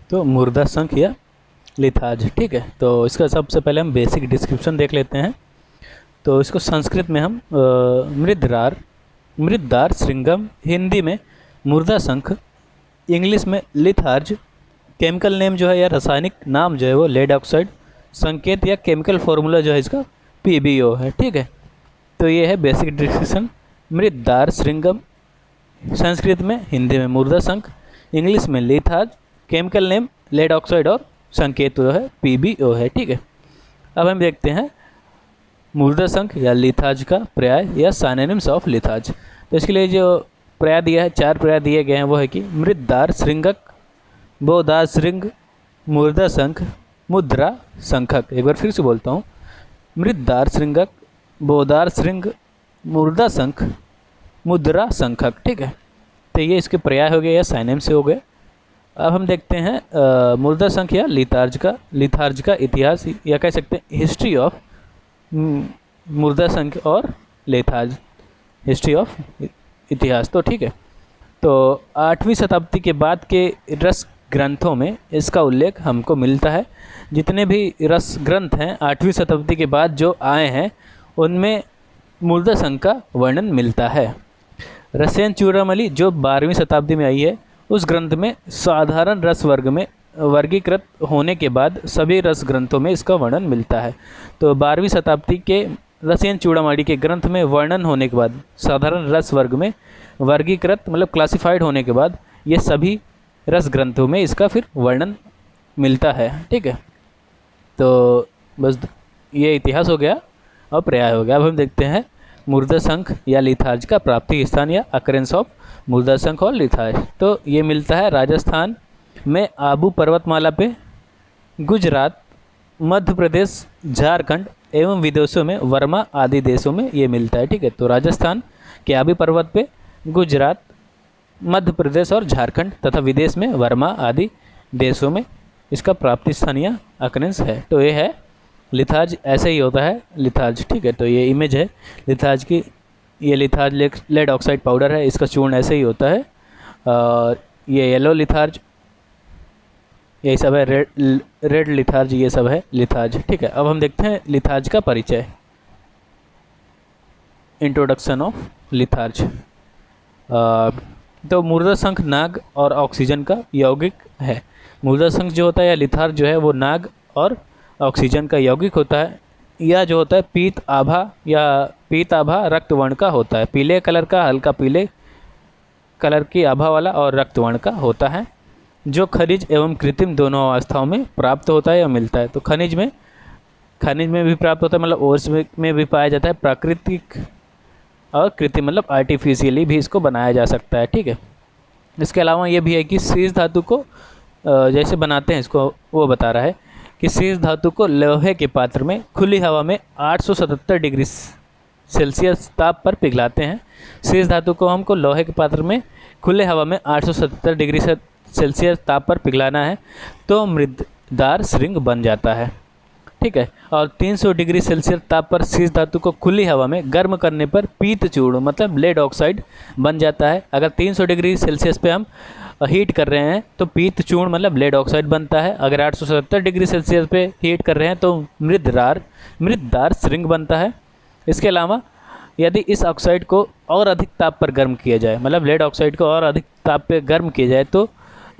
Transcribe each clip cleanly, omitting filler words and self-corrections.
तो मुर्दा शंख या लिथार्ज। ठीक है, तो इसका सबसे पहले हम बेसिक डिस्क्रिप्शन देख लेते हैं। तो इसको संस्कृत में हम मृददार श्रृंगम, हिंदी में मुर्दा शंख, इंग्लिश में लिथार्ज, केमिकल नेम जो है या रासायनिक नाम जो है वो लेड ऑक्साइड, संकेत या केमिकल फॉर्मूला जो है इसका PbO है। ठीक है, तो ये है बेसिक डिस्क्रिप्शन। मृददार श्रृंगम संस्कृत में, हिंदी में मुर्दा शंख, इंग्लिश में litharge, chemical name lead oxide और संकेत जो है PbO है। ठीक है, अब हम देखते हैं मुर्दा शंख या लिथार्ज का पर्याय या साइनोनिम्स ऑफ लिथार्ज। तो इसके लिए जो पर्याय दिया है, 4 पर्याय दिए गए हैं, वो है कि मृददार श्रृंगक, बोदार श्रृंग, मुर्दा शंख, मुद्रा शंखक। एक बार फिर से बोलता हूँ, मृददार श्रृंगक, बोदार श्रृंग, मुर्दा शंख, मुद्रा शंखक। ठीक है, तो ये इसके पर्याय हो गए या साइनेम से हो गए। अब हम देखते हैं मुर्दा शंख या लिथार्ज का इतिहास, या कह सकते हैं हिस्ट्री ऑफ मुर्दा शंख और लिथार्ज, हिस्ट्री ऑफ इतिहास। तो ठीक है, तो 8वीं शताब्दी के बाद के रस ग्रंथों में इसका उल्लेख हमको मिलता है। जितने भी रस ग्रंथ हैं 8वीं शताब्दी के बाद जो आए हैं, उनमें मुर्दा शंख का वर्णन मिलता है। रसेन चूड़ामणि जो 12वीं शताब्दी में आई है, उस ग्रंथ में साधारण रस वर्ग में वर्गीकृत होने के बाद सभी रस ग्रंथों में इसका वर्णन मिलता है। तो 12वीं शताब्दी के रसेन चूड़ामणि के ग्रंथ में वर्णन होने के बाद, साधारण रस वर्ग में वर्गीकृत मतलब क्लासिफाइड होने के बाद, ये सभी रस ग्रंथों में इसका फिर वर्णन मिलता है। ठीक है, तो बस ये इतिहास हो गया और पर्याय हो गया। अब हम देखते हैं मुर्दा शंख या लिथार्ज का प्राप्ति स्थान या अकरेंस ऑफ मुर्दा शंख और लिथार्ज। तो ये मिलता है राजस्थान में आबू पर्वतमाला पे, गुजरात, मध्य प्रदेश, झारखंड एवं विदेशों में वर्मा आदि देशों में ये मिलता है। ठीक है, तो राजस्थान के आबू पर्वत पे, गुजरात, मध्य प्रदेश और झारखंड तथा विदेश में वर्मा आदि देशों में इसका प्राप्ति स्थान या अकरेंस है। तो ये है लिथार्ज, ऐसे ही होता है लिथार्ज। ठीक है, तो ये इमेज है लिथार्ज की, ये लिथार्ज लेड ऑक्साइड पाउडर है, इसका चूर्ण ऐसे ही होता है। और ये येलो लिथार्ज, यही सब है, रेड लिथार्ज, ये सब है लिथार्ज। ठीक है, अब हम देखते हैं लिथार्ज का परिचय, इंट्रोडक्शन ऑफ लिथार्ज। तो मुर्दा शंख नाग और ऑक्सीजन का यौगिक है। मुर्दा शंख जो होता है या लिथार्ज जो है वो नाग और ऑक्सीजन का यौगिक होता है, या जो होता है पीत आभा रक्त वर्ण का होता है, पीले कलर का, हल्का पीले कलर की आभा वाला और रक्त वर्ण का होता है, जो खनिज एवं कृत्रिम दोनों अवस्थाओं में प्राप्त होता है या मिलता है। तो खनिज में भी प्राप्त होता है, मतलब ओर्स में भी पाया जाता है, प्राकृतिक और कृत्रिम मतलब आर्टिफिशियली भी इसको बनाया जा सकता है। ठीक है, इसके अलावा ये भी है कि शीश धातु को जैसे बनाते हैं इसको, वो बता रहा है कि शीश धातु को लोहे के पात्र में खुली हवा में 877 डिग्री सेल्सियस ताप पर पिघलाते हैं। शीश धातु को हमको लोहे के पात्र में खुले हवा में 877 डिग्री सेल्सियस ताप पर पिघलाना है तो मृददार श्रृंग बन जाता है। ठीक है, और 300 डिग्री सेल्सियस ताप पर शीश धातु को खुली हवा में गर्म करने पर पीत चूर्ण मतलब लेड ऑक्साइड बन जाता है। अगर 300 डिग्री सेल्सियस पे हम हीट कर रहे हैं तो पीत चूर्ण मतलब लेड ऑक्साइड बनता है। अगर 870 डिग्री सेल्सियस पे हीट कर रहे हैं तो मृददार श्रृंग बनता है। इसके अलावा यदि इस ऑक्साइड को और अधिक ताप पर गर्म किया जाए, मतलब लेड ऑक्साइड को और अधिक ताप पे गर्म किया जाए, तो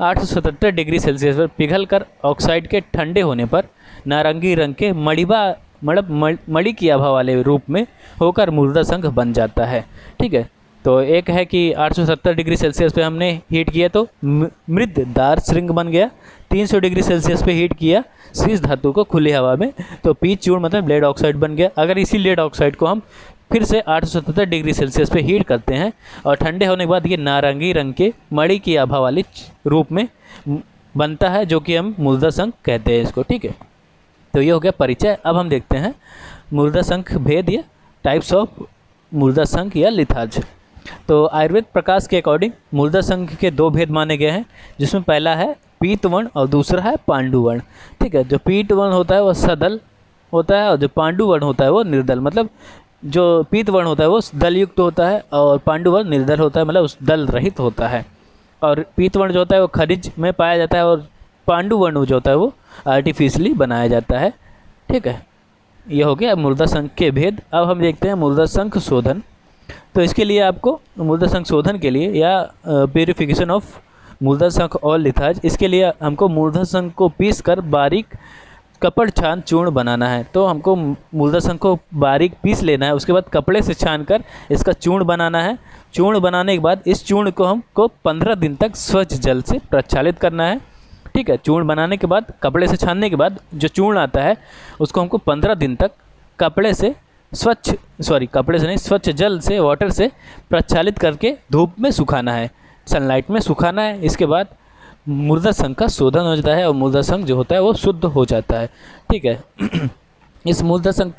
877 डिग्री सेल्सियस पर पिघल कर ऑक्साइड के ठंडे होने पर नारंगी रंग के मणि की आभा वाले रूप में होकर मुर्दा शंख बन जाता है। ठीक है, तो एक है कि 870 डिग्री सेल्सियस पे हमने हीट किया तो मृददार श्रृंग बन गया, 300 डिग्री सेल्सियस पे हीट किया शीश धातु को खुली हवा में तो पीत चूर्ण मतलब लेड ऑक्साइड बन गया। अगर इसी लेड ऑक्साइड को हम फिर से 877 डिग्री सेल्सियस पे हीट करते हैं और ठंडे होने के बाद ये नारंगी रंग के मणि की आभा वाली रूप में बनता है, जो कि हम मुर्दा शंख कहते हैं इसको। ठीक है, तो ये हो गया परिचय। अब हम देखते हैं मुर्दा शंख भेद या टाइप्स ऑफ मुर्दा शंख या लिथार्ज। तो आयुर्वेद प्रकाश के अकॉर्डिंग मुर्दा शंख के 2 भेद माने गए हैं, जिसमें पहला है पीत वर्ण और दूसरा है पांडु वर्ण। ठीक है, जो पीत वर्ण होता है वो सदल होता है और जो पांडु वर्ण होता है वो निर्दल, मतलब जो पीत वर्ण होता है वो दल युक्त होता है और पांडु वर्ण निर्दल होता है, मतलब उस दल रहित होता है। और पीत वर्ण जो होता है वो खनिज में पाया जाता है और पांडुवर्णु जो होता है वो आर्टिफिशियली बनाया जाता है। ठीक है, ये हो गया मृदा संघ के भेद। अब हम देखते हैं मृदा संघ शोधन। तो इसके लिए आपको मृदा संघ शोधन के लिए या प्यूरिफिकेशन ऑफ मृदा संघ और लिथार्ज, इसके लिए हमको मृदा संघ को पीस कर बारीक कपड़ छान चूर्ण बनाना है। तो हमको मृदा संघ को बारीक पीस लेना है, उसके बाद कपड़े से छान कर इसका चूर्ण बनाना है। चूर्ण बनाने के बाद इस चूर्ण को हमको 15 दिन तक स्वच्छ जल से प्रक्षालित करना है। ठीक है, चूर्ण बनाने के बाद कपड़े से छानने के बाद जो चूर्ण आता है उसको हमको 15 दिन तक कपड़े से स्वच्छ जल से, वाटर से प्रक्षालित करके धूप में सुखाना है, सनलाइट में सुखाना है। इसके बाद मृदा संघ का शोधन हो जाता है और मृदा संघ जो होता है वो शुद्ध हो जाता है। ठीक है, इस मृदा संघ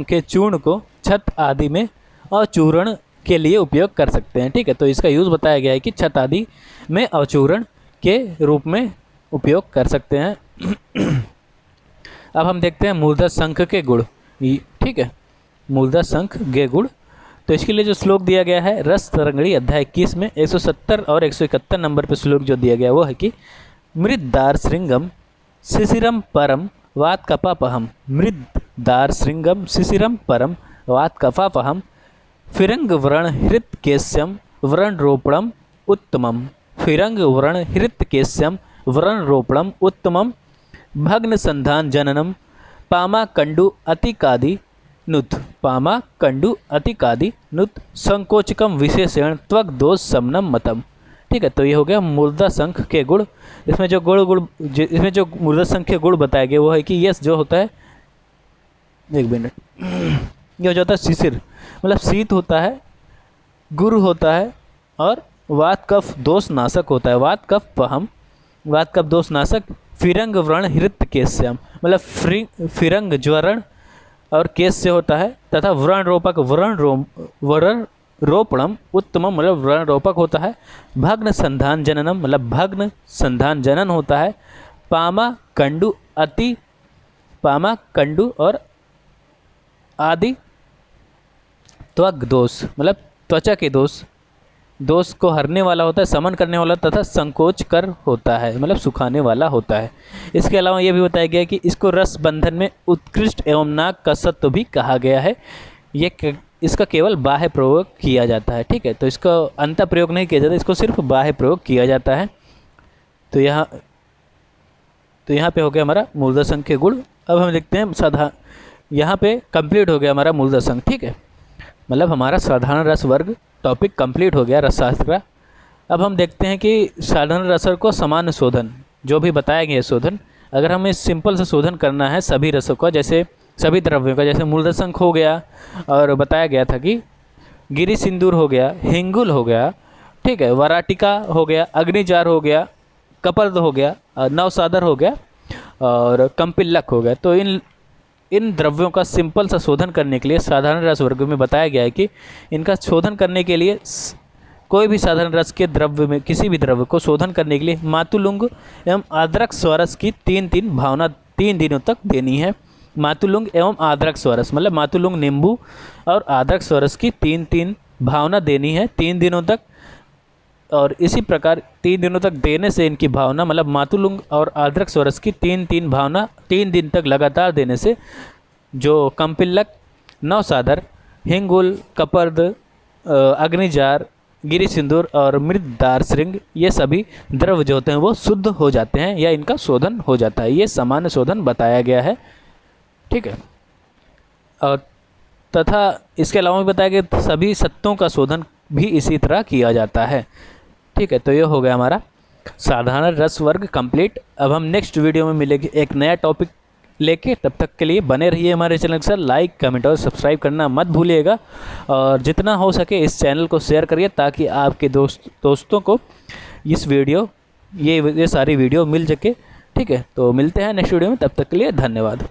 के चूर्ण को छत आदि में अचूर्ण के लिए उपयोग कर सकते हैं। ठीक है, तो इसका यूज़ बताया गया है कि छत आदि में अचूर्ण के रूप में उपयोग कर सकते हैं। अब हम देखते हैं मृदा संघ के गुण। ठीक है, मृदा संघ के गुण। तो इसके लिए जो श्लोक दिया गया है रस तरंगणी अध्याय 21 में 170 और 171 नंबर पर श्लोक जो दिया गया वो है कि मृद्दार श्रृंगम शिशिरम परम वात कपापहम, मृद्दार श्रृंगम शिशिरम परम वात कपापहम, फिरंग व्रण हृत केश्यम व्रण रोपणम उत्तमम, फिरंग व्रण हृत केश्यम व्रण रोपणम उत्तमम, भग्न संधान जननम पामा कंडु अतिकादि नुत, पामा कंडु अतिकादि नुत, संकोचकम विशेषण त्वक दोष समनम मतम। ठीक है, तो ये हो गया मृदा संघ के गुण। इसमें जो मृदा संघ के गुण बताया गया वो है कि यस जो होता है, एक मिनट, ये हो जाता है शिशिर मतलब शीत होता है, गुरु होता है और वात कफ दोष नाशक होता है। वात कफ पहम, वात कफ दोष नाशक, फिरंग व्रण हृत केश्यम मतलब फिरंग ज्वरण और केश से होता है, तथा व्रण रोपक व्रण रोपणम उत्तमम मतलब व्रण रोपक होता है, भग्न संधान जननम मतलब भग्न संधान जनन होता है, पामा कंडु और आदि त्वक दोष मतलब त्वचा के दोष को हरने वाला होता है, समन करने वाला तथा संकोच कर होता है मतलब सुखाने वाला होता है। इसके अलावा यह भी बताया गया कि इसको रस बंधन में उत्कृष्ट एवं नाग का सत्व भी कहा गया है। इसका केवल बाह्य प्रयोग किया जाता है। ठीक है, तो इसका अंत प्रयोग नहीं किया जाता, इसको सिर्फ बाह्य प्रयोग किया जाता है। तो यहाँ पे हो गया हमारा मृदा संघ के गुण। अब हम देखते हैं यहाँ पे कंप्लीट हो गया हमारा मृदा संघ। ठीक है, मतलब हमारा साधारण रस वर्ग टॉपिक कंप्लीट हो गया रसशास्त्र का। अब हम देखते हैं कि साधारण रसर को सामान्य शोधन जो भी बताया गया शोधन, अगर हमें सिंपल से शोधन करना है सभी रसों का, जैसे सभी द्रव्यों का, जैसे मृदा संघ हो गया और बताया गया था कि गिरी सिंदूर हो गया, हिंगुल हो गया, ठीक है, वराटिका हो गया, अग्निजार हो गया, कपर्द हो गया, नवसादर हो गया और कंपिल्लक हो गया। तो इन द्रव्यों का सिंपल सा शोधन करने के लिए साधारण रस वर्ग में बताया गया है कि इनका शोधन करने के लिए कोई भी साधारण रस के द्रव्य में किसी भी द्रव्य को शोधन करने के लिए मातुलुंग एवं आद्रक स्वरस की 3 भावना 3 दिनों तक देनी है। मातुलुंग एवं आद्रक स्वरस मतलब मातुलुंग नींबू और आद्रक स्वरस की 3 भावना देनी है 3 दिनों तक। और इसी प्रकार 3 दिनों तक देने से इनकी भावना मतलब मातुलुंग और आद्रक स्वरस की 3 भावना 3 दिन तक लगातार देने से जो कंपिल्लक, नवसादर, हिंगुल, कपर्द, अग्निजार, गिरी सिंदूर और मृद्दार श्रृंग ये सभी द्रव्य जो होते हैं वो शुद्ध हो जाते हैं या इनका शोधन हो जाता है। ये सामान्य शोधन बताया गया है। ठीक है, और तथा इसके अलावा भी बताया गया सभी सत्तों का शोधन भी इसी तरह किया जाता है। ठीक है, तो ये हो गया हमारा साधारण रस वर्ग कंप्लीट। अब हम नेक्स्ट वीडियो में मिलेंगे एक नया टॉपिक लेके, तब तक के लिए बने रहिए हमारे चैनल के साथ। लाइक, कमेंट और सब्सक्राइब करना मत भूलिएगा और जितना हो सके इस चैनल को शेयर करिए ताकि आपके दोस्तों को इस वीडियो ये सारी वीडियो मिल सके। ठीक है, तो मिलते हैं नेक्स्ट वीडियो में, तब तक के लिए धन्यवाद।